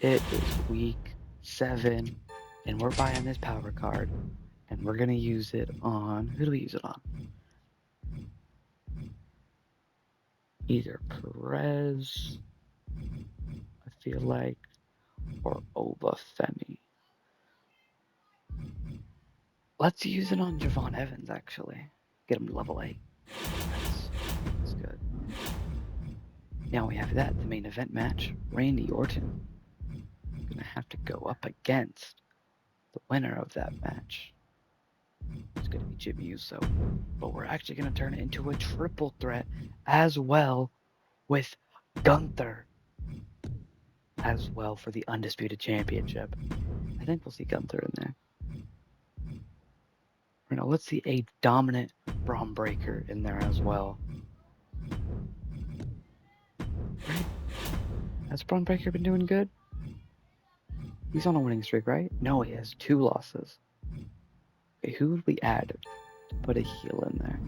It is week 7, and we're buying this power card, and we're gonna use it on who do we use it on? Either Perez, I feel like, or Obafemi. Let's use it on Javon Evans actually. Get him to level 8. That's good. Now we have that, the main event match. Randy Orton gonna have to go up against the winner of that match. It's gonna be Jimmy Uso. But we're actually gonna turn it into a triple threat as well with Gunther as well for the Undisputed Championship. I think we'll see Gunther in there. Or no, let's see a dominant Braun Breaker in there as well. Right? Has Braun Breaker been doing good? He's on a winning streak, right? No, he has 2 losses. Okay, who would we add to put a heel in there?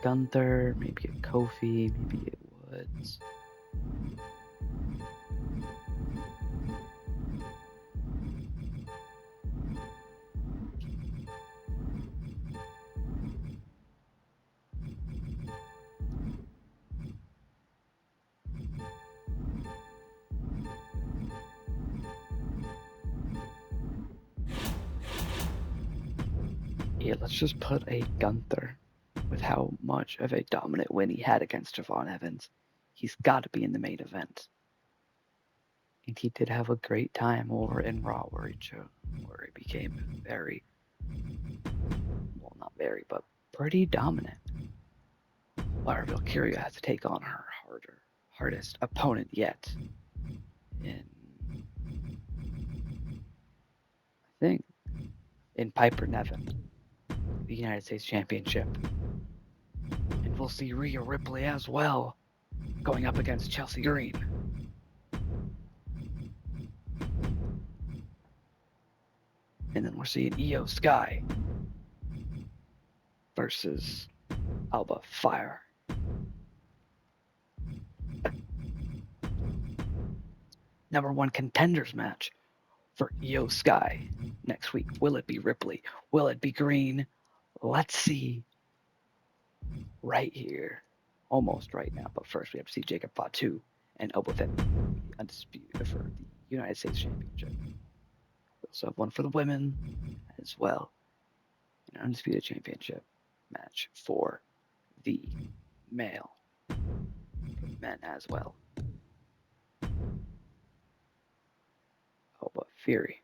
Gunther, maybe a Kofi, maybe it Woods. Yeah, let's just put a Gunther with how much of a dominant win he had against Javon Evans. He's got to be in the main event. And he did have a great time over in Raw where he became very, well, not very, but pretty dominant. While Valkyria has to take on her hardest opponent yet. In, I think, in Piper Niven, the United States Championship. And we'll see Rhea Ripley as well going up against Chelsea Green. And then we're seeing Io Sky versus Alba Fire. #1 contenders match for Io Sky next week. Will it be Ripley? Will it be Green? Let's see right here. Almost right now, but first we have to see Jacob Fatu and Obafemi, undisputed for the United States Championship. We also have one for the women as well. An undisputed championship match for the male, for the men as well. Oba Fury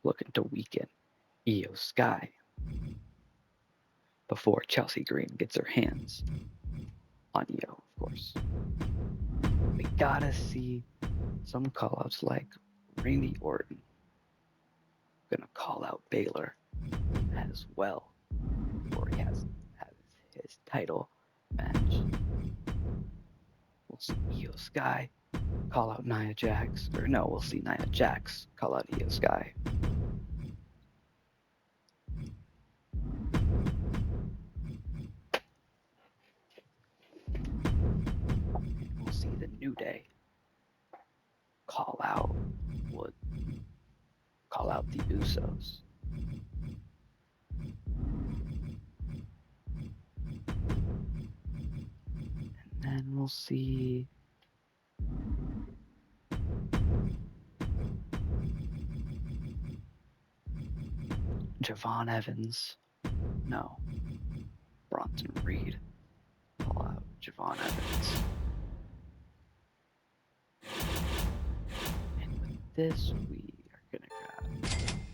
looking to weaken Io Sky before Chelsea Green gets her hands on Io, of course. We gotta see some callouts like Randy Orton gonna call out Baylor as well before he has his title match. We'll see Io Sky call out Nia Jax, or no, we'll see Nia Jax call out Io Sky. And we'll see the New Day call out the Usos. And then we'll see Javon Evans. No. Bronson Reed call out Javon Evans. And with this, we are gonna grab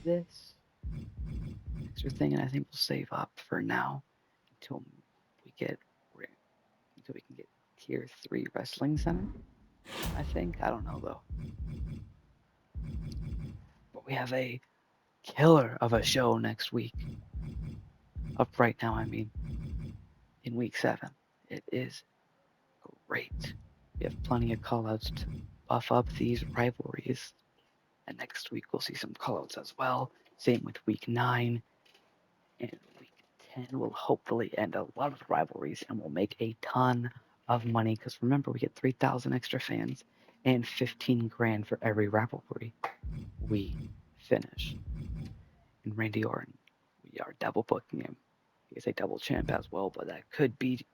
this extra thing, and I think we'll save up for now until we can get tier 3 wrestling center. I think. I don't know though. But we have a killer of a show next week. Up right now, I mean, in week 7. It is great. We have plenty of callouts to buff up these rivalries. And next week we'll see some callouts as well. Same with week 9. And week 10 will hopefully end a lot of rivalries and we'll make a ton of money. Because remember, we get 3,000 extra fans and 15 grand for every rivalry we finish. And Randy Orton, we are double booking him. He is a double champ as well, but that could be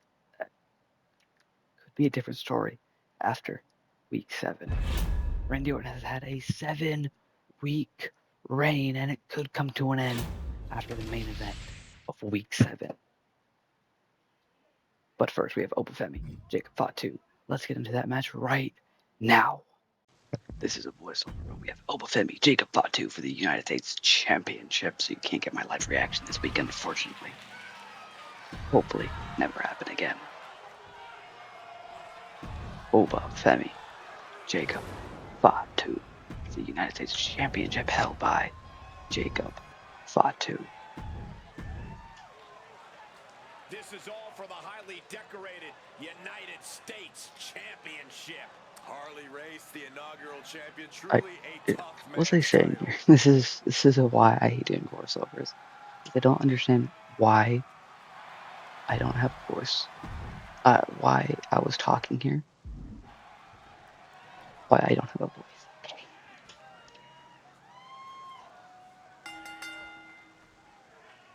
a different story after week 7. Randy Orton has had a 7-week reign, and it could come to an end after the main event of week 7. But first, we have Obafemi, Jacob Fatu. Let's get into that match right now. This is a voiceover, but we have Obafemi, Jacob Fatu for the United States Championship, so you can't get my live reaction this week, unfortunately. Hopefully, never happen again. Obafemi, Jacob Fatu for the United States Championship held by Jacob Fatu. This is all for the highly decorated United States Championship. Harley Race, the inaugural champion, truly a tough man. What was I saying here? This is why I hate doing voiceovers. I don't understand why I don't have a voice. Why I was talking here. Why I don't have a voice. Okay.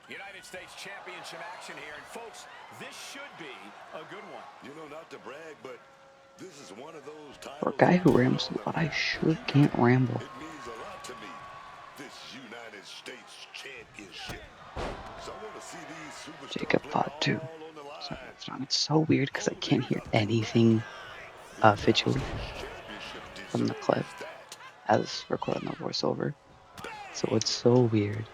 United States Championship action here, and folks, this should be a good one. You know, not to brag, but this is one of those titles. For a guy who rambles a lot, I sure can't ramble. It means a lot to me. This United States Championship. So I want to see these superstars Jacob Fatu. So it's so weird because I can't hear anything visually from the clip as recording the voiceover. So it's so weird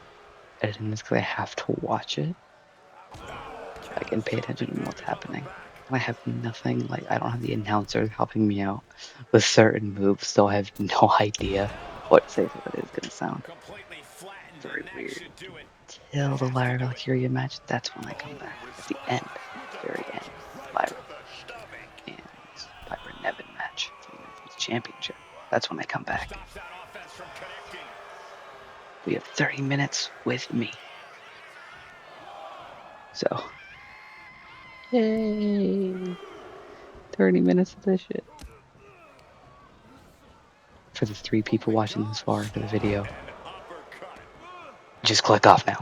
editing this because I have to watch it. I can pay attention to what's happening. And I have nothing, like, I don't have the announcer helping me out with certain moves, so I have no idea what to say for what it is going to sound. Very weird. Till the Lyra Valkyria match, that's when I come back. At the end, very end, Lyra and Piper Nevin match for the United States Championship. That's when I come back. We have 30 minutes with me. So, yay! 30 minutes of this shit. For the 3 people watching this far into the video, just click off now.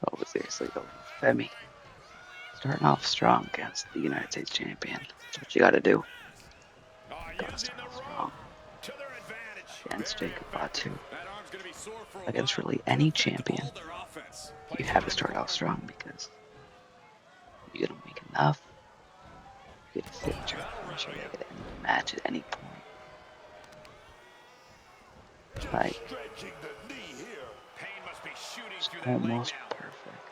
Oh, seriously, though, Femi. Starting off strong against the United States Champion. That's what you gotta do. Gotta start off strong. Against Jacob Fatu. Against really any champion, you have to start off strong because you're gonna make enough. You get a signature. I'm sure you get to end the match at any point. Like, it's almost perfect.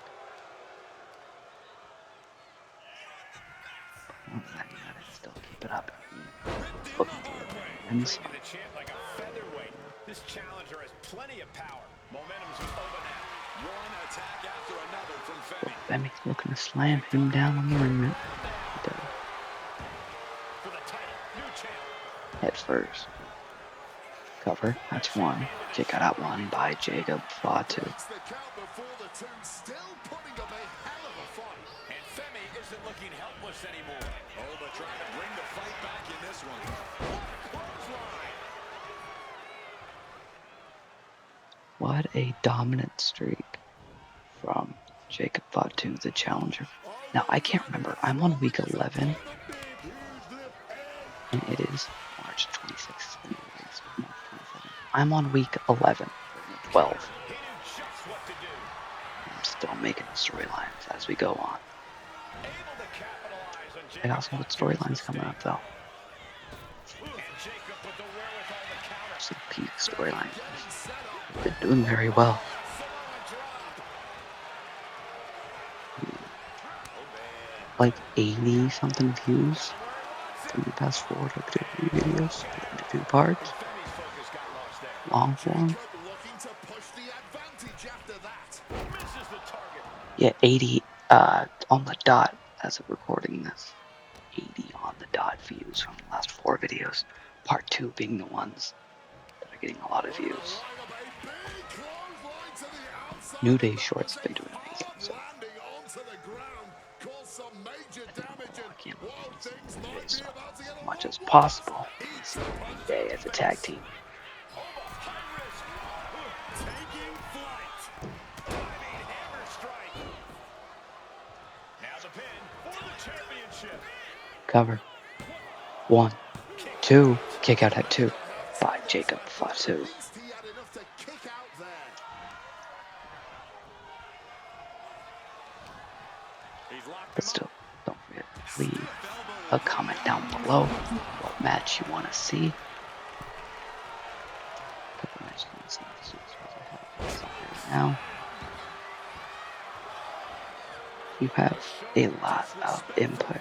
But you gotta still keep it up. Looking for the wins. This challenger has plenty of power. Momentum's over now. One attack after another from Femi. Femi's looking to slam him down on the ring mat. For the title, new champ. Head first. Cover. That's one. Kick out at one by Jacob Fatu. And Femi isn't looking helpless anymore. Oh, but trying to bring the fight back in this one. What a dominant streak from Jacob Fatu, the challenger. Now, I can't remember. I'm on week 11. And it is March 26th. I'm on week 11. 12. I'm still making the storylines as we go on. I got some good storylines coming up, though. Some peak storylines. They're doing very well. Like 80 something views from the past 4 WWE videos in 2 parts. Long form. Yeah, 80 on the dot as of recording this. 80 on the dot views from the last 4 videos. Part 2 being the ones that are getting a lot of views. New Day shorts have been doing amazing, so I can't as much as possible in the same day as a tag team. Taking flight. Hammer strike. Now the pin for the championship. Cover. 1, 2, kick out at 2 by Jacob Fatu. At least he had enough to kick out there. He's locked But him still, up. don't forget to leave a comment down below what match you want to see. Couple matches you want to see. This is what I have right now. You have a lot of input.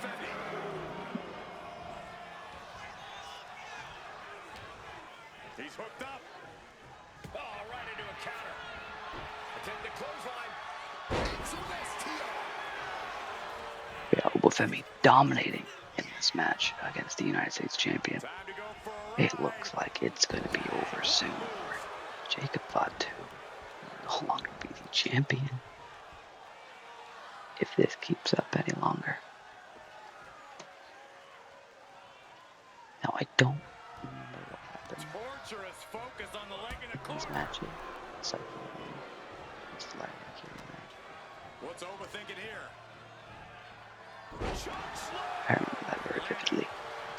He's hooked up. Oh, right into a counter. Attempting to clothesline. Into this Yeah, Obafemi dominating in this match against the United States champion. Time to go for a It looks like it's going to be over soon. Jacob Fatu will no longer be the champion if this keeps up any longer. Now, I don't remember what happened torturous focus on the leg in the in these corner. matches. It's like it's like What's overthinking here? I remember that very vividly.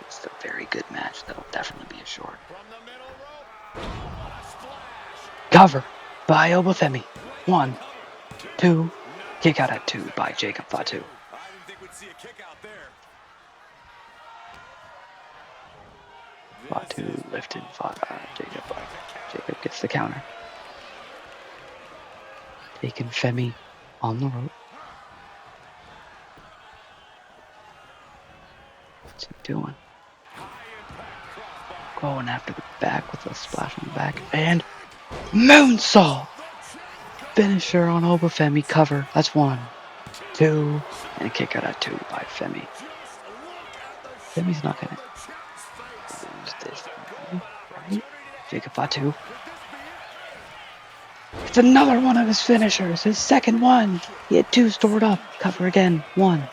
It's a very good match. That'll definitely be a short. From the middle rope. Oh, what a splash. Cover by Obafemi. 1, 2, kick out at 2 by Jacob Fatu. I didn't think we'd see a kick out there. Fatu lifted Jacob. Jacob gets the counter. Taking Femi on the rope. What's he doing? Going after the back with a splash on the back. And moonsault! Finisher on Obafemi. Cover. That's 1, 2, and a kick out at 2 by Femi. Femi's not going to lose this, right? Jacob Fatu. It's another one of his finishers. His second one. He had 2 stored up. Cover again. 1,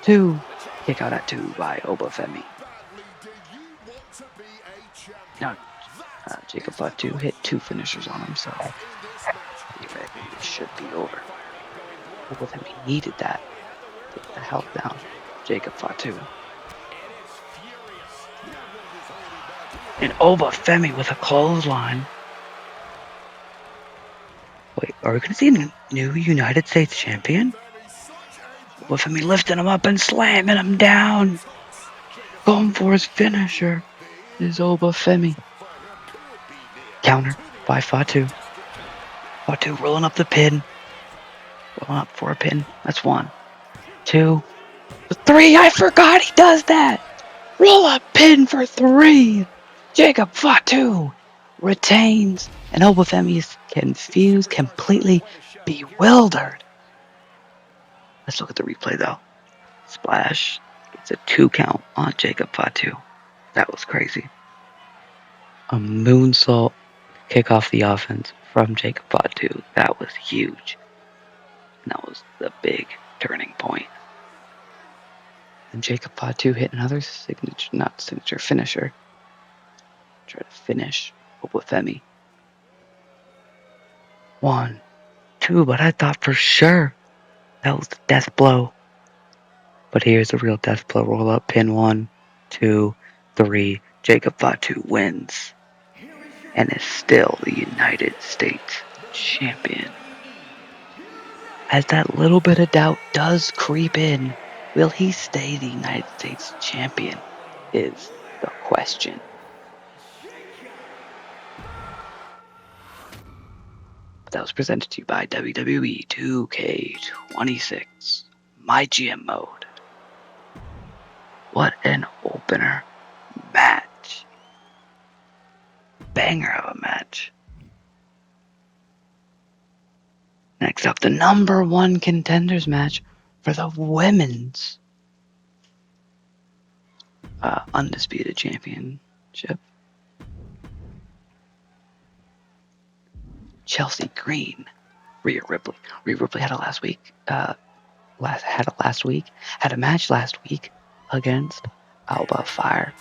2. Kick out at 2 by Obafemi. Now, Jacob Fatu hit 2 finishers on him, so theoretically it should be over. Obafemi needed that to get the health down. Jacob Fatu. And Obafemi with a clothesline. Wait, are we going to see a new United States champion? Obafemi lifting him up and slamming him down. Going for his finisher is Obafemi. Counter by Fatu. Fatu rolling up the pin. Rolling up for a pin. That's 1, 2, 3. I forgot he does that. Roll up pin for 3. Jacob Fatu retains. And Obafemi is confused, completely bewildered. Let's look at the replay though. Splash. It's a 2 count on Jacob Fatu. That was crazy. A moonsault kick off the offense from Jacob Fatu. That was huge. And that was the big turning point. And Jacob Fatu hit another finisher. Try to finish Obafemi. 1, 2, but I thought for sure that was the death blow. But here's the real death blow. Roll up, pin 1, 2, 3. Jacob Fatu wins. And is still the United States champion. As that little bit of doubt does creep in, will he stay the United States champion? Is the question. That was presented to you by WWE 2K26 mygm mode. What an opener match. Banger of a match. Next up, the number 1 contenders match for the women's undisputed championship. Chelsea Green, Rhea Ripley. Rhea Ripley had a match last week against Alba Fire,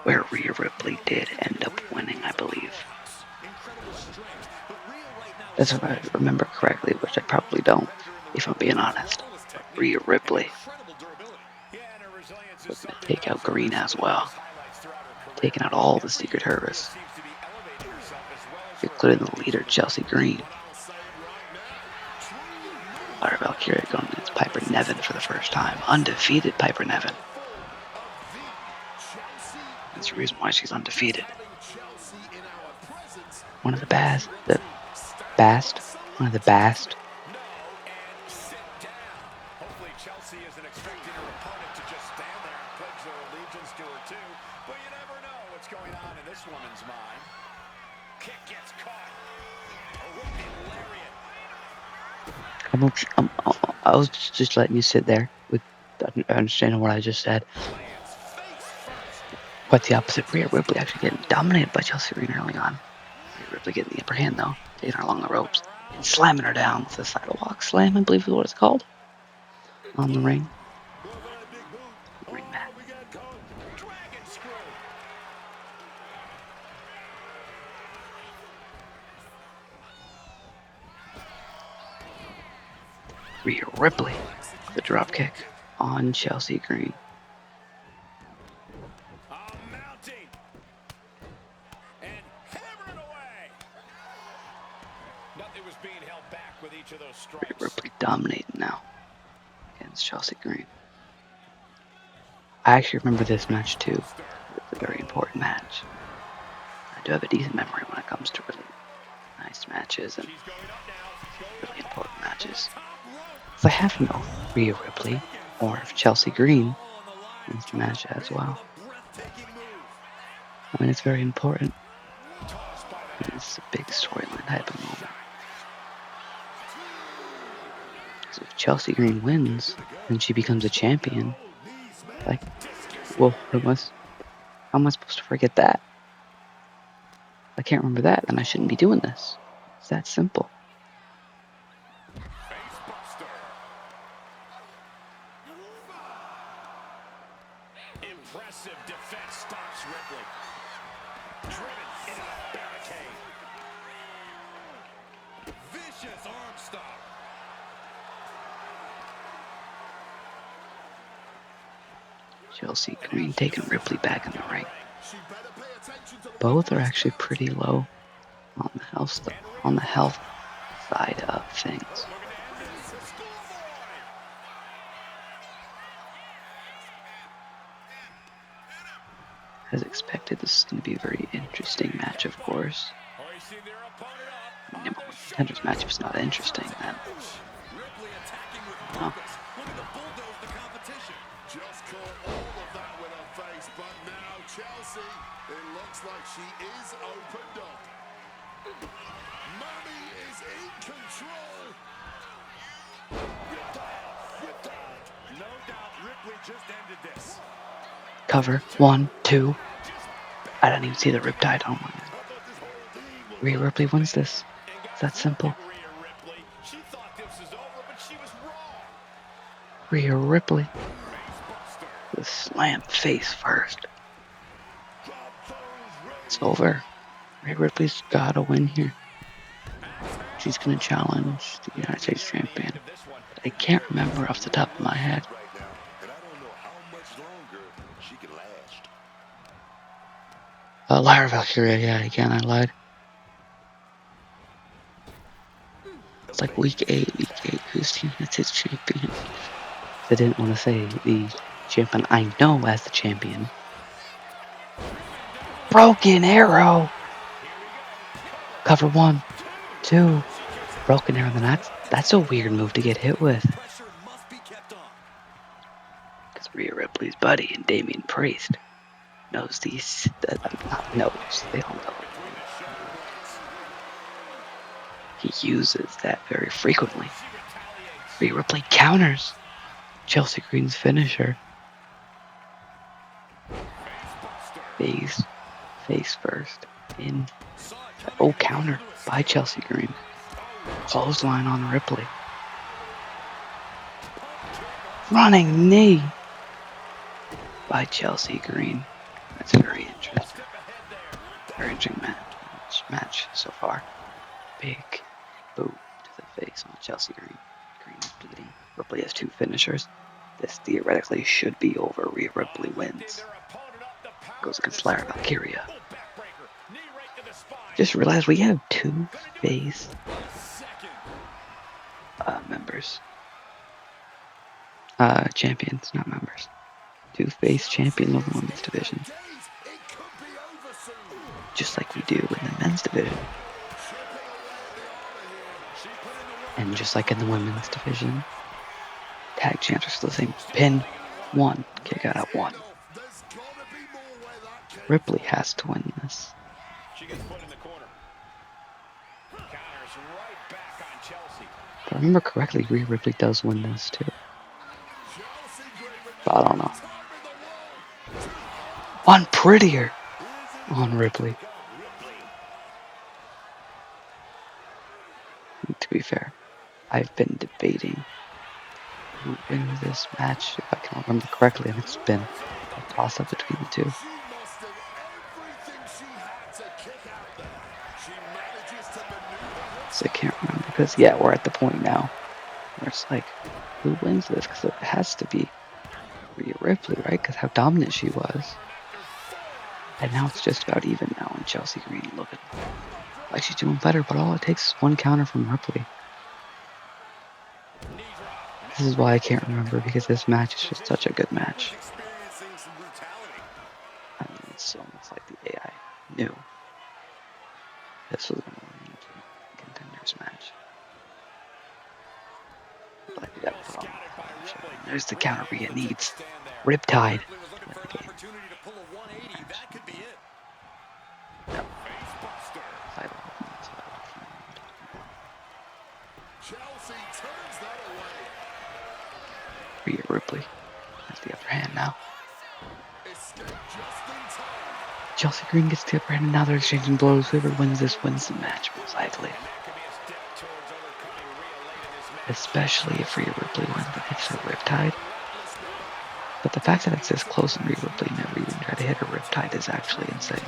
where Rhea Ripley did end up winning, I believe. That's if I remember correctly, which I probably don't, if I'm being honest. Rhea Ripley was going to take out Green as well, taking out all the Secret Service, including the leader, Chelsea Green. Lyra Valkyria going against Piper Niven for the first time. Undefeated Piper Niven. That's the reason why she's undefeated. One of the best. One of the best. Hopefully Chelsea isn't expecting her opponent to just stand there and pledge their allegiance to her too. But you never know what's going on in this woman's mind. Kick gets caught. A whipping lariat. I was just letting you sit there with understanding what I just said. Quite the opposite. Rhea Ripley actually getting dominated by Chelsea Green early on. Rhea Ripley getting the upper hand though, taking her along the ropes and slamming her down with a sidewalk slam, I believe is what it's called, on the ring. Ring mat. Rhea Ripley, the drop kick on Chelsea Green. Mounting and hammering away. Nothing was being held back with each of those strikes. Rhea Ripley dominating now against Chelsea Green. I actually remember this match too. It's a very important match. I do have a decent memory when it comes to really nice matches and really important matches. So I have to know Rhea Ripley or if Chelsea Green wins the match as well. I mean, it's very important. It's a big storyline type of moment. So if Chelsea Green wins, then she becomes a champion. Like, well, how am I supposed to forget that? If I can't remember that, then I shouldn't be doing this. It's that simple. Impressive defense stops Ripley. Driven into the barricade. Vicious arm stop. Chelsea Green taking Ripley back in the ring. Both are actually pretty low on the health side of things. As expected, this is going to be a very interesting match, of course. Number one contenders match if it's not interesting, then no. Just caught all of that with her face, but now Chelsea, it looks like she is opened up. Mommy is in control. You're down. No doubt Ripley just ended this. Cover. 1, 2. I didn't even see the riptide. Oh my god. Rhea Ripley wins this. It's that simple. Rhea Ripley. The slam face first. It's over. Rhea Ripley's gotta win here. She's gonna challenge the United States champion. I can't remember off the top of my head. Lyra Valkyria, yeah, again, I lied. It's like week 8, who's the United States champion? I didn't want to say the champion I know as the champion. Broken Arrow! Cover 1, 2. Broken Arrow, then that's a weird move to get hit with. Because Rhea Ripley's buddy and Damian Priest knows these, not knows, they all know. He uses that very frequently. Rhea Ripley counters Chelsea Green's finisher. Face first. In. Oh, counter by Chelsea Green. Clothesline on Ripley. Running knee. by Chelsea Green. That's very interesting. Very interesting match so far. Big boot to the face on Chelsea Green. Green is bleeding. Ripley has 2 finishers. This theoretically should be over. Rhea Ripley wins. Goes against Lara Valkyria. Just realized we have 2 face members. Champions, not members. 2 face champions of the women's division. Just like we do in the men's division. And just like in the women's division, tag champs are still the same. Pin 1, kick out at 1. Ripley has to win this. If I remember correctly, Rhea Ripley does win this too. But I don't know. On prettier on Ripley. To be fair, I've been debating who wins this match, if I can remember correctly, and it's been a toss-up between the 2. So I can't remember, because yeah, we're at the point now where it's like, who wins this? Because it has to be Rhea Ripley, right? Because how dominant she was. And now it's just about even now, and Chelsea Green looking like she's doing better, but all it takes is 1 counter from Ripley. This is why I can't remember, because this match is just such a good match. I mean, it's almost like the AI knew this was going to win the contenders match. But I gotta put on the there's the counter Rhea needs. Riptide. Rhea Ripley has the upper hand now. Chelsea Green gets the upper hand, and now they're exchanging blows. Whoever wins this wins the match, most likely. Especially if Rhea Ripley wins, that hits her Riptide. But the fact that it's this close and Rhea Ripley never even tried to hit her Riptide is actually insane.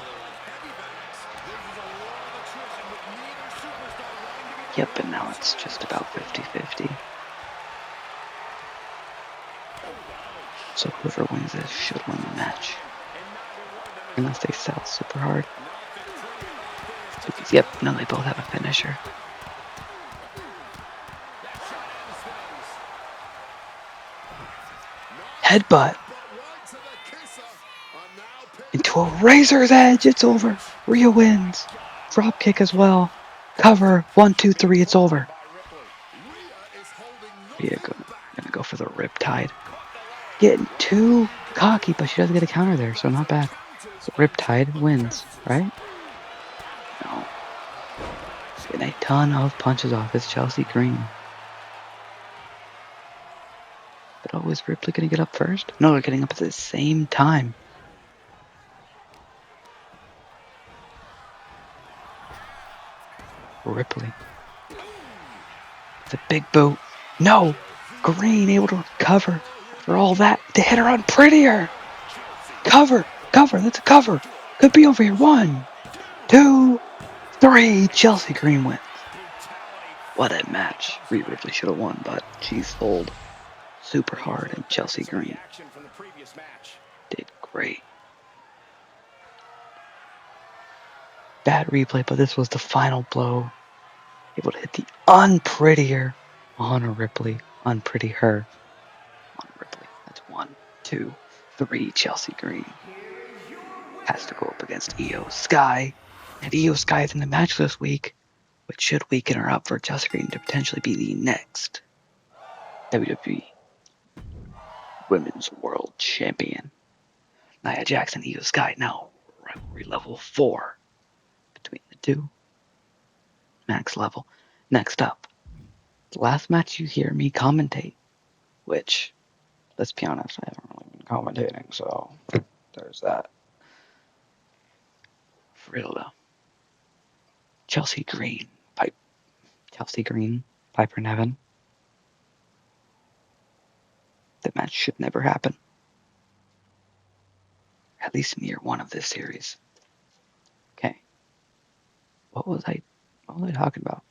Yep, and now it's just about 50-50. So whoever wins this should win the match. Unless they sell super hard. Because, yep, no, they both have a finisher. Headbutt. Into a razor's edge. It's over. Rhea wins. Drop kick as well. Cover. 1, 2, 3. It's over. Rhea gonna go for the Riptide. Getting too cocky, but she doesn't get a counter there, so not bad. So Riptide wins, right? No. Getting a ton of punches off is Chelsea Green. But oh, is Ripley gonna get up first? No, they're getting up at the same time. Ripley. It's a big boot. No! Green able to recover for all that. They hit her on prettier. Cover! Cover! That's a cover! Could be over here. 1, 2, 3. Chelsea Green wins. What a match. Rhea Ripley should have won, but she's sold super hard, and Chelsea Green did great. Bad replay, but this was the final blow. Able to hit the unprettier on Ripley. Unpretty her on Ripley. That's 1, 2, 3. Chelsea Green has to go up against Io Sky. And Io Sky is in the match this week, which should weaken her up for Chelsea Green to potentially be the next WWE Women's World Champion. Nia Jax and Io Sky now rivalry level 4 between the 2. Max level. Next up, the last match you hear me commentate, which, let's be honest, I haven't really been commentating, so there's that. For real though. Chelsea Green, Piper Niven. That match should never happen. at least in year 1 of this series. Okay. What was I talking about?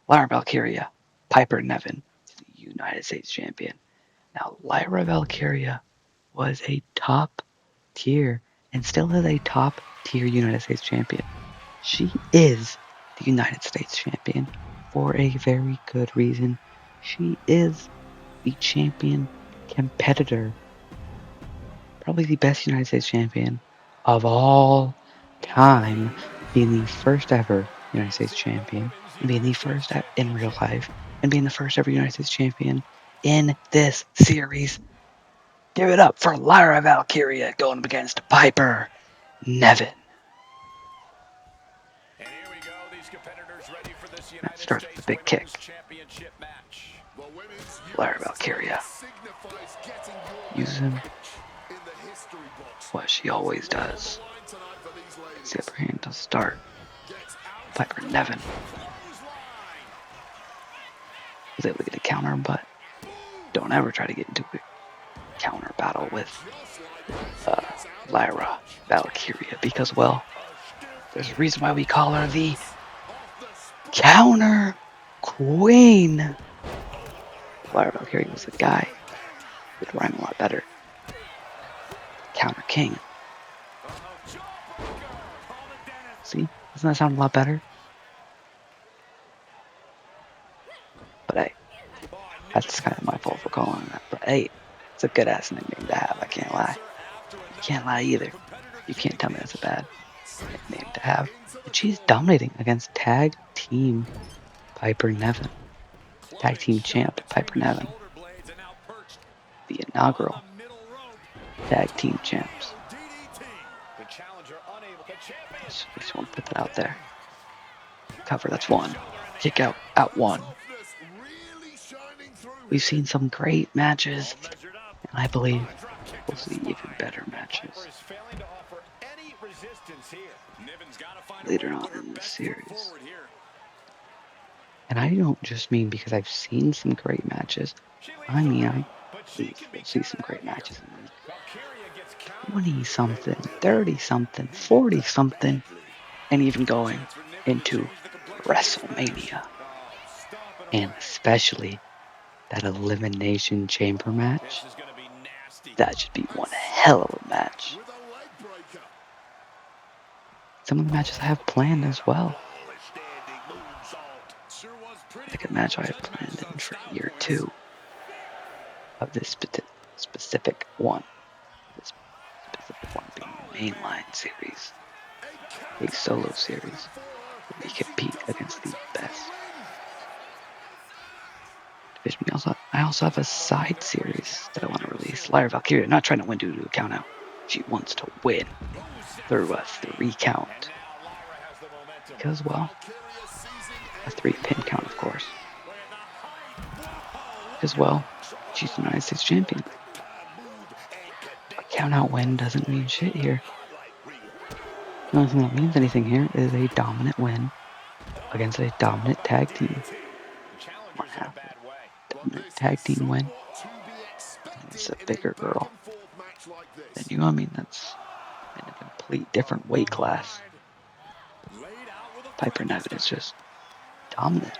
Lyra Valkyria, Piper Niven, the United States champion. Now, Lyra Valkyria was a top tier and still is a top tier United States champion. She is the United States champion for a very good reason. She is the champion competitor, probably the best United States champion of all time, being the first ever United States champion, and being the first in real life, and being the first ever United States champion in this series. Give it up for Lyra Valkyria going up against Piper Niven. And here we go, these competitors ready for this That United starts with States a big Women's kick. Championship match. Lyra Valkyria using what she always does. It's the upper hand to start. Piper Niven was able to get a counter, but don't ever try to get into a counter battle with Lyra Valkyria because, well, there's a reason why we call her the Counter Queen. Lyra Valkyria was the guy who would rhyme a lot better. Counter King. See? Doesn't that sound a lot better? But hey, that's kind of my fault for calling that. But hey, it's a good ass nickname to have, I can't lie. You can't lie either. You can't tell me that's a bad nickname to have. And she's dominating against tag team Piper Niven. Tag team champ Piper Niven. The inaugural tag team champs. Just want to put that out there. Cover, that's 1. Kick out 1. We've seen some great matches, and I believe we'll see even better matches later on in this series. And I don't just mean because I've seen some great matches. I mean, I believe we'll see some great matches in like 20-something, 30-something, 40-something, and even going into WrestleMania. And especially that Elimination Chamber match. That should be one hell of a match. Some of the matches I have planned as well. Like a match I have planned in for year 2 of this specific one. This specific one being the mainline series. A solo series where we compete against the best. I also have a side series that I want to release. Lyra Valkyria, not trying to win due to a count out. She wants to win through a 3 count. Because, well, a 3 pin count, of course. Because, well, she's the United States champion. A count out win doesn't mean shit here. The only thing that means anything here is a dominant win against a dominant tag team. What happened? Dominant tag team win. And it's a bigger girl. And you know what I mean? That's in a complete different weight class. Piper Niven is just dominant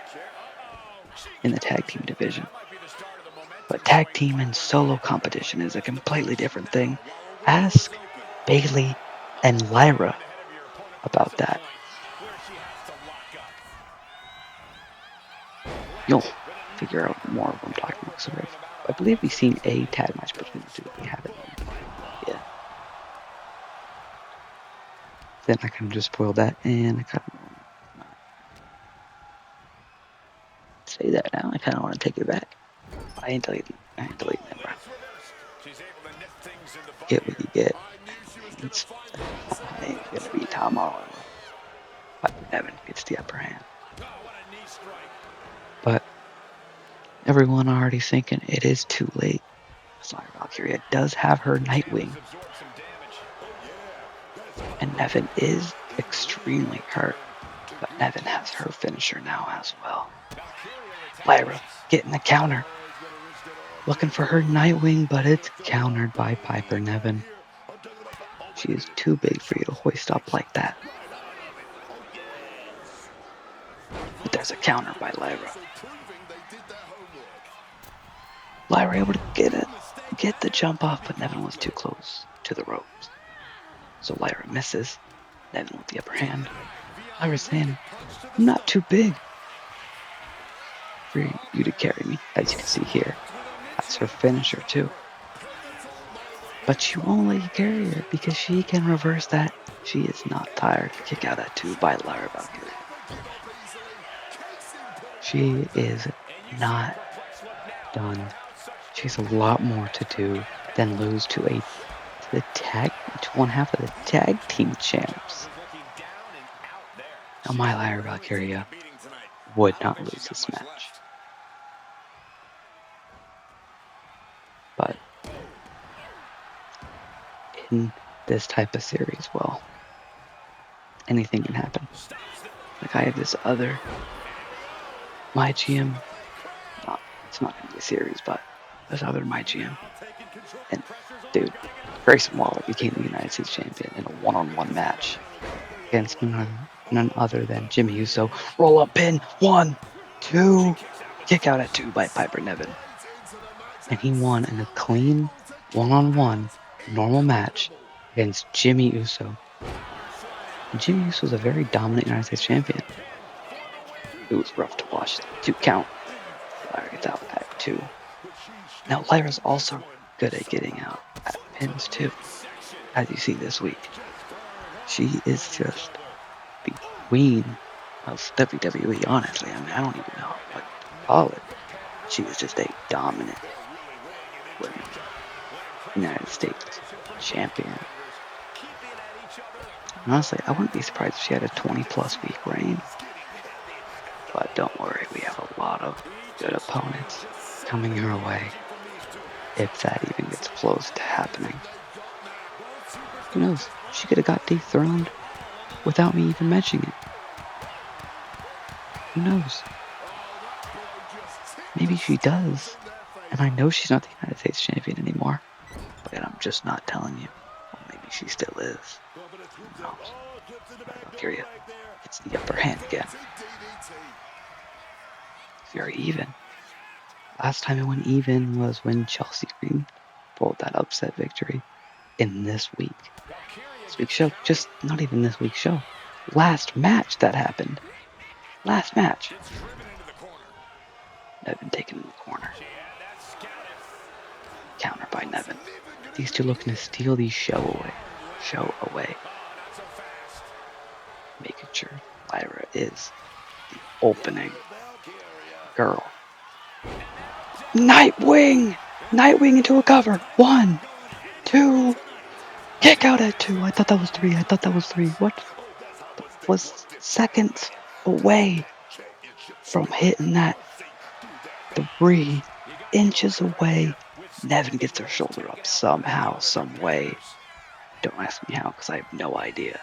in the tag team division. But tag team and solo competition is a completely different thing. Ask Bayley and Lyra about that. You'll figure out more of what I'm talking about. So I believe we've seen a tag match between the two. We haven't. Yeah. Then I kind of just spoiled that, and I kind of say that now. I kind of want to take it back. I ain't deleting that, bro. Get what you get. It ain't gonna be Tom Holland. Piper Niven gets the upper hand. But everyone already thinking it is too late. Lyra Valkyria does have her Nightwing. And Niven is extremely hurt. But Niven has her finisher now as well. Lyra getting the counter. Looking for her Nightwing, but it's countered by Piper Niven. She is too big for you to hoist up like that. But there's a counter by Lyra. Lyra able to get the jump off, but Nevin was too close to the ropes. So Lyra misses. Nevin with the upper hand. Lyra's saying, I'm not too big for you to carry me, as you can see here. That's her finisher too. But she won't let you carry her because she can reverse that. She is not tired. Kick out at 2 by Lyra Valkyria. She is not done. She has a lot more to do than lose to one half of the tag team champs. Now my Lyra Valkyria would not lose this match. But in this type of series, well, anything can happen. Like I have this other mygm. It's not going to be a series, but there's other mygm. And dude, Grayson Waller became the United States champion in a one-on-one match against none other than Jimmy Uso. Roll up pin, 1, 2, kick out at 2 by Piper Niven. And he won in a clean one-on-one normal match against Jimmy Uso. And Jimmy Uso was a very dominant United States champion. It was rough to watch. 2 count. Lyra gets out at 2. Now Lyra's also good at getting out at pins too, as you see this week. She is just the queen of WWE, honestly. I mean, I don't even know what to call it. She is just a dominant women's United States champion. Honestly, I wouldn't be surprised if she had a 20-plus week reign. But don't worry, we have a lot of good opponents coming her way, if that even gets close to happening. Who knows? She could have got dethroned without me even mentioning it. Who knows? Maybe she does. And I know she's not the United States champion anymore. But I'm just not telling you. Well, maybe she still is. Who knows? Valkyria gets the upper hand again. Very even. Last time it went even was when Chelsea Green pulled that upset victory in this week. This week's show, just not even this week's show. Last match that happened. Last match. Nevin taken in the corner. Counter by Nevin. These two looking to steal the show away. Making sure Lyra is the opening girl. Nightwing! Nightwing into a cover. 1, 2. Kick out at 2. I thought that was 3. What? Was seconds away from hitting that. 3 inches away. Nevin gets her shoulder up somehow, some way. Don't ask me how, because I have no idea.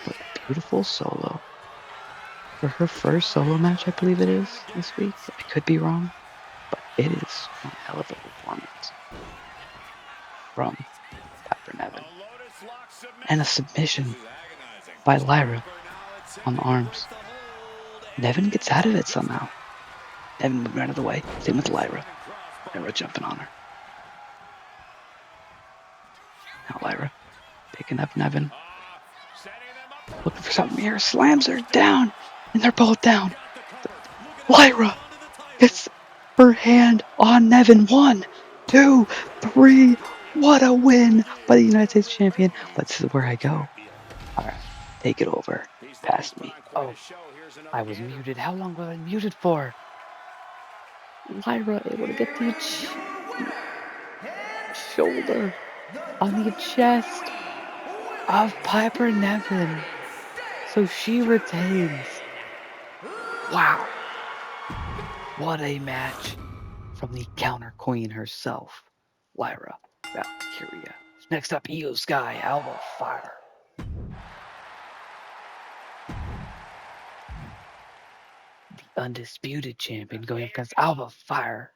But a beautiful solo. For her first solo match, I believe it is, this week. I could be wrong, but it is one hell of a performance from Piper Nevin. And a submission by Lyra on the arms. Nevin gets out of it somehow. Nevin moving out of the way. Same with Lyra. Lyra jumping on her. Now Lyra picking up Nevin. Looking for something here. Slams her down. And they're both down. Lyra gets her hand on Nevin. 1, 2, 3. What a win by the United States champion. But this is where I go. Alright, take it over. Past me. Oh, I was muted. How long was I muted for? Lyra able to get the shoulder on the chest of Piper Nevin. So she retains. Wow. What a match from the counter queen herself, Lyra Valkyria. Next up, Io Sky, Alba Fire. The undisputed champion going up against Alba Fire.